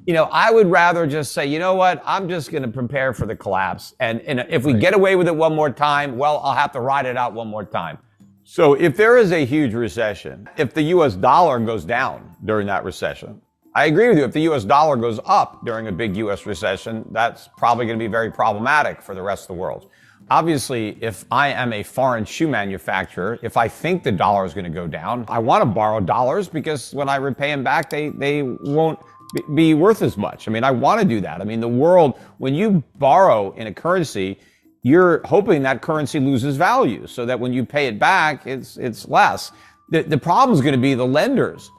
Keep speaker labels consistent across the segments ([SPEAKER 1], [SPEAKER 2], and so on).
[SPEAKER 1] I would rather just say, you know what, I'm just going to prepare for the collapse. And if we get away with it one more time, well, I'll have to ride it out one more time. So if there is a huge recession, if the US dollar goes down during that recession, I agree with you. If the US dollar goes up during a big US recession, that's probably going to be very problematic for the rest of the world. Obviously, if I am a foreign shoe manufacturer, if I think the dollar is going to go down, I want to borrow dollars because when I repay them back, they won't be worth as much. I mean, I want to do that. I mean, the world, when you borrow in a currency, you're hoping that currency loses value so that when you pay it back, it's less. The problem is going to be the lenders.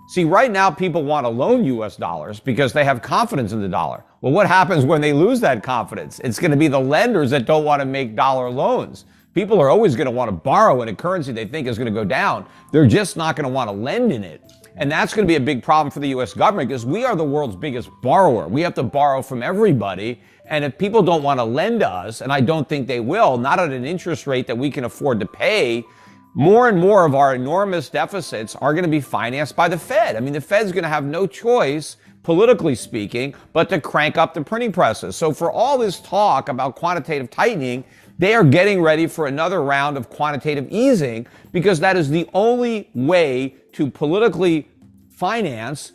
[SPEAKER 1] See, right now, people want to loan US dollars because they have confidence in the dollar. Well, what happens when they lose that confidence? It's going to be the lenders that don't want to make dollar loans. People are always going to want to borrow in a currency they think is going to go down. They're just not going to want to lend in it. And that's going to be a big problem for the US government because we are the world's biggest borrower. We have to borrow from everybody. And if people don't want to lend to us, and I don't think they will, not at an interest rate that we can afford to pay, more and more of our enormous deficits are going to be financed by the Fed. I mean, the Fed's going to have no choice, politically speaking, but to crank up the printing presses. So for all this talk about quantitative tightening, they are getting ready for another round of quantitative easing because that is the only way to politically finance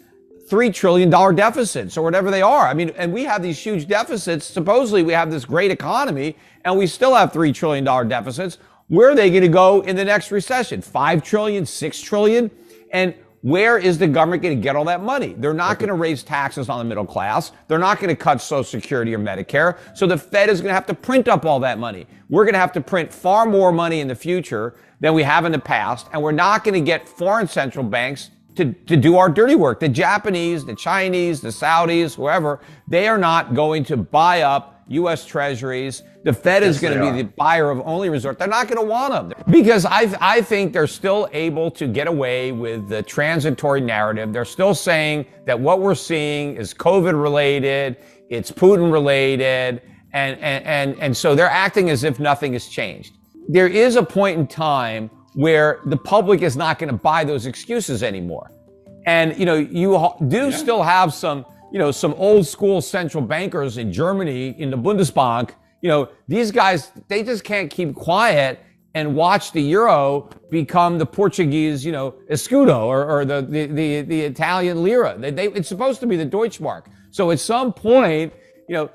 [SPEAKER 1] $3 trillion deficits or whatever they are. I mean, and we have these huge deficits. Supposedly we have this great economy and we still have $3 trillion deficits. Where are they going to go in the next recession? 5 trillion, 6 trillion? And where is the government going to get all that money? They're not going to raise taxes on the middle class. They're not going to cut Social Security or Medicare. So the Fed is going to have to print up all that money. We're going to have to print far more money in the future than we have in the past. And we're not going to get foreign central banks to do our dirty work. The Japanese, the Chinese, the Saudis, whoever, they are not going to buy up U.S. treasuries. The Fed is going to be the buyer of only resort. They're not going to want them because I think they're still able to get away with the transitory narrative. They're still saying that what we're seeing is COVID related, it's Putin related, and so they're acting as if nothing has changed. There is a point in time where the public is not going to buy those excuses anymore. And, you do still have some old school central bankers in Germany in the Bundesbank. These guys, they just can't keep quiet and watch the euro become the Portuguese, escudo or the Italian lira. It's supposed to be the Deutschmark. So at some point,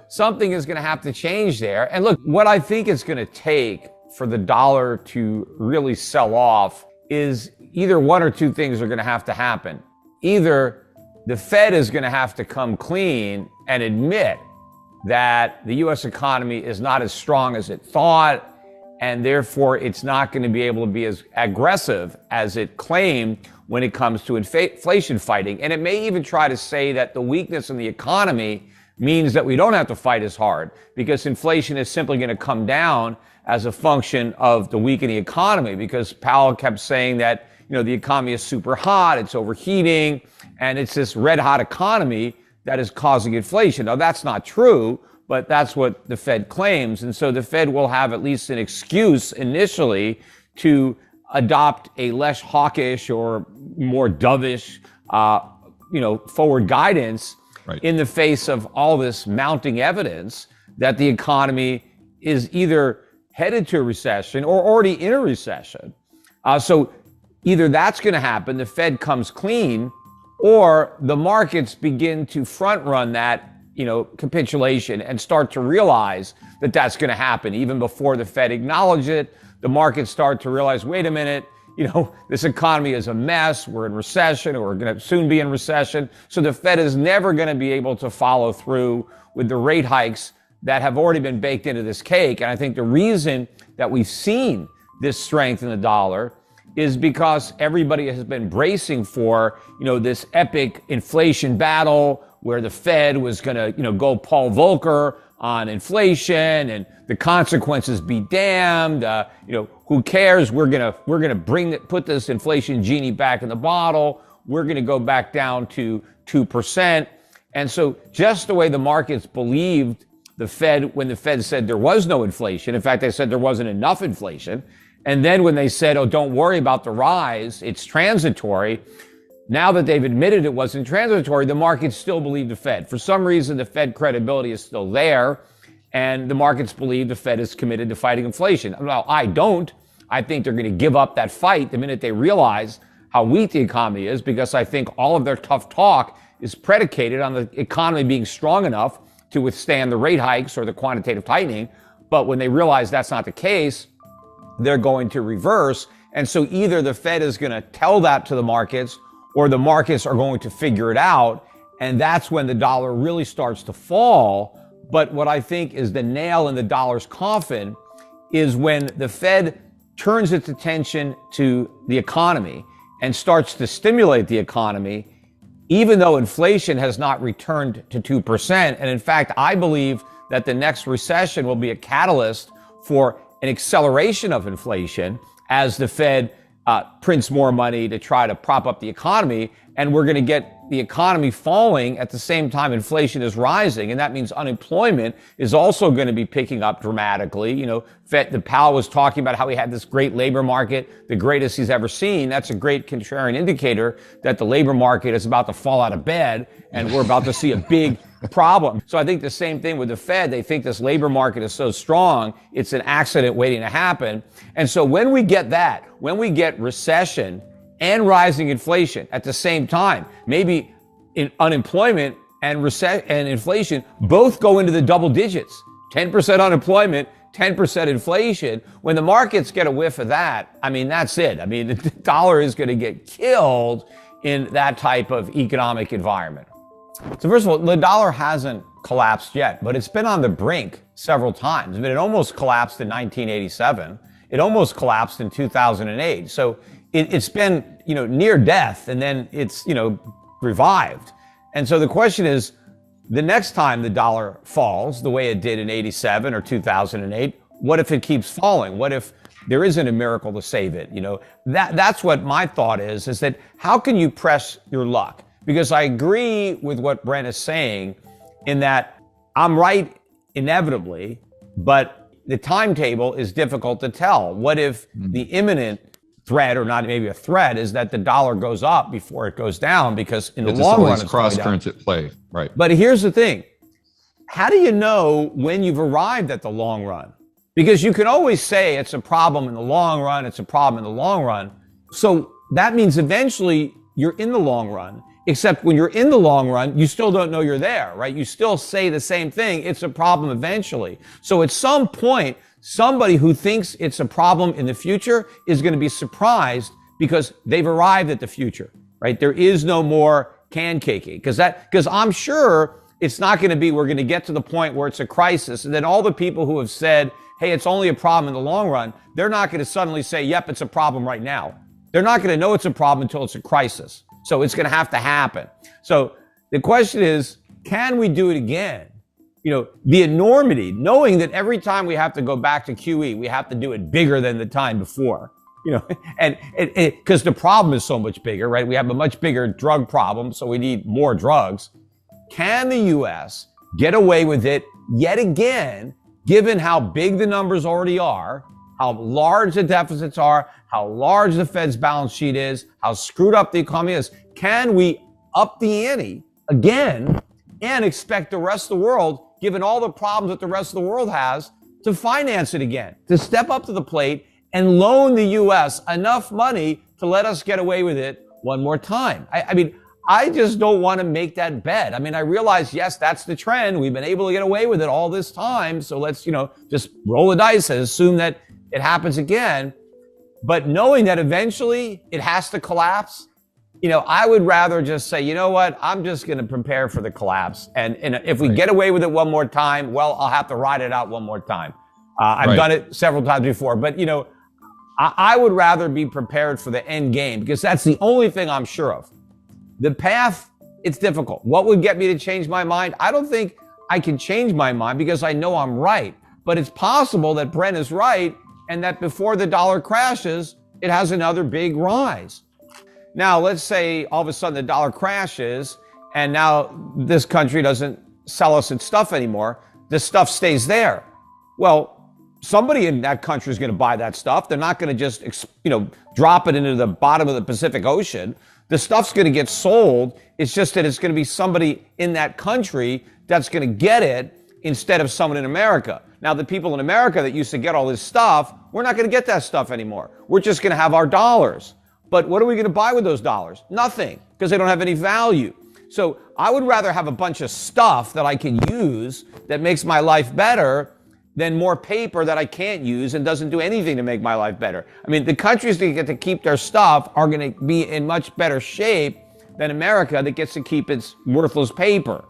[SPEAKER 1] something is going to have to change there. And look, what I think it's going to take for the dollar to really sell off is either one or two things are going to have to happen. Either the Fed is going to have to come clean and admit that the U.S. economy is not as strong as it thought, and therefore it's not going to be able to be as aggressive as it claimed when it comes to inflation fighting. And it may even try to say that the weakness in the economy means that we don't have to fight as hard because inflation is simply going to come down as a function of the weakening economy, because Powell kept saying that, the economy is super hot, it's overheating, and it's this red hot economy that is causing inflation. Now, that's not true, but that's what the Fed claims. And so the Fed will have at least an excuse initially to adopt a less hawkish or more dovish, forward guidance in the face of all this mounting evidence that the economy is either headed to a recession or already in a recession. So either that's going to happen, the Fed comes clean, or the markets begin to front run that, capitulation and start to realize that that's going to happen. Even before the Fed acknowledge it, the markets start to realize, wait a minute, this economy is a mess. We're in recession, or we're going to soon be in recession. So the Fed is never going to be able to follow through with the rate hikes that have already been baked into this cake. And I think the reason that we've seen this strength in the dollar is because everybody has been bracing for, this epic inflation battle where the Fed was going to, go Paul Volcker on inflation and the consequences be damned. Who cares? We're going to put this inflation genie back in the bottle. We're going to go back down to 2%. And so just the way the markets believed the Fed, when the Fed said there was no inflation, in fact, they said there wasn't enough inflation. And then when they said, oh, don't worry about the rise, it's transitory, Now that they've admitted it wasn't transitory, the markets still believe the Fed. For some reason, the Fed credibility is still there, and the markets believe the Fed is committed to fighting inflation. Well, I don't. I think they're going to give up that fight the minute they realize how weak the economy is, because I think all of their tough talk is predicated on the economy being strong enough to withstand the rate hikes or the quantitative tightening. But when they realize that's not the case, they're going to reverse. And so either the Fed is going to tell that to the markets, or the markets are going to figure it out. And that's when the dollar really starts to fall. But what I think is the nail in the dollar's coffin is when the Fed turns its attention to the economy and starts to stimulate the economy, even though inflation has not returned to 2%. And in fact, I believe that the next recession will be a catalyst for an acceleration of inflation as the Fed prints more money to try to prop up the economy. And we're going to get the economy falling at the same time inflation is rising. And that means unemployment is also going to be picking up dramatically. You know, the Powell was talking about how he had this great labor market, the greatest he's ever seen. That's a great contrarian indicator that the labor market is about to fall out of bed and we're about to see a big problem. So I think the same thing with the Fed. They think this labor market is so strong, it's an accident waiting to happen. And so when we get that, when we get recession and rising inflation at the same time, maybe unemployment and inflation both go into the double digits, 10% unemployment, 10% inflation. When the markets get a whiff of that, I mean, that's it. I mean, the dollar is going to get killed in that type of economic environment. So first of all, the dollar hasn't collapsed yet, but it's been on the brink several times. I mean, it almost collapsed in 1987. It almost collapsed in 2008. So it's been, near death, and then it's, revived. And so the question is, the next time the dollar falls the way it did in 87 or 2008, what if it keeps falling? What if there isn't a miracle to save it? That's what my thought is that how can you press your luck? Because I agree with what Brent is saying in that I'm right inevitably, but the timetable is difficult to tell. What if the imminent threat, or not maybe a threat, is that the dollar goes up before it goes down, because in the long run, it's
[SPEAKER 2] cross currents at play, right?
[SPEAKER 1] But here's the thing. How do you know when you've arrived at the long run? Because you can always say it's a problem in the long run, it's a problem in the long run. So that means eventually you're in the long run, except when you're in the long run, you still don't know you're there, right? You still say the same thing. It's a problem eventually. So at some point, somebody who thinks it's a problem in the future is going to be surprised because they've arrived at the future, right? There is no more can caking, because I'm sure it's not going to be, we're going to get to the point where it's a crisis. And then all the people who have said, hey, it's only a problem in the long run, they're not going to suddenly say, yep, it's a problem right now. They're not going to know it's a problem until it's a crisis. So it's going to have to happen. So the question is, can we do it again? The enormity, knowing that every time we have to go back to QE, we have to do it bigger than the time before, and because the problem is so much bigger, right? We have a much bigger drug problem, so we need more drugs. Can the U.S. get away with it yet again, given how big the numbers already are, how large the deficits are, how large the Fed's balance sheet is, how screwed up the economy is? Can we up the ante again and expect the rest of the world, given all the problems that the rest of the world has, to finance it again, to step up to the plate and loan the U.S. enough money to let us get away with it one more time? I just don't want to make that bet. I realize, yes, that's the trend. We've been able to get away with it all this time. So let's, just roll the dice and assume that it happens again. But knowing that eventually it has to collapse, I would rather just say, you know what, I'm just going to prepare for the collapse. And if we get away with it one more time, well, I'll have to ride it out one more time. I've done it several times before. But, I would rather be prepared for the end game, because that's the only thing I'm sure of. The path, it's difficult. What would get me to change my mind? I don't think I can change my mind, because I know I'm right. But it's possible that Brent is right, and that before the dollar crashes, it has another big rise. Now, let's say all of a sudden the dollar crashes and now this country doesn't sell us its stuff anymore. This stuff stays there. Well, somebody in that country is going to buy that stuff. They're not going to just, drop it into the bottom of the Pacific Ocean. The stuff's going to get sold. It's just that it's going to be somebody in that country that's going to get it instead of someone in America. Now, the people in America that used to get all this stuff, we're not going to get that stuff anymore. We're just going to have our dollars. But what are we going to buy with those dollars? Nothing, because they don't have any value. So I would rather have a bunch of stuff that I can use that makes my life better than more paper that I can't use and doesn't do anything to make my life better. I mean, the countries that get to keep their stuff are going to be in much better shape than America that gets to keep its worthless paper.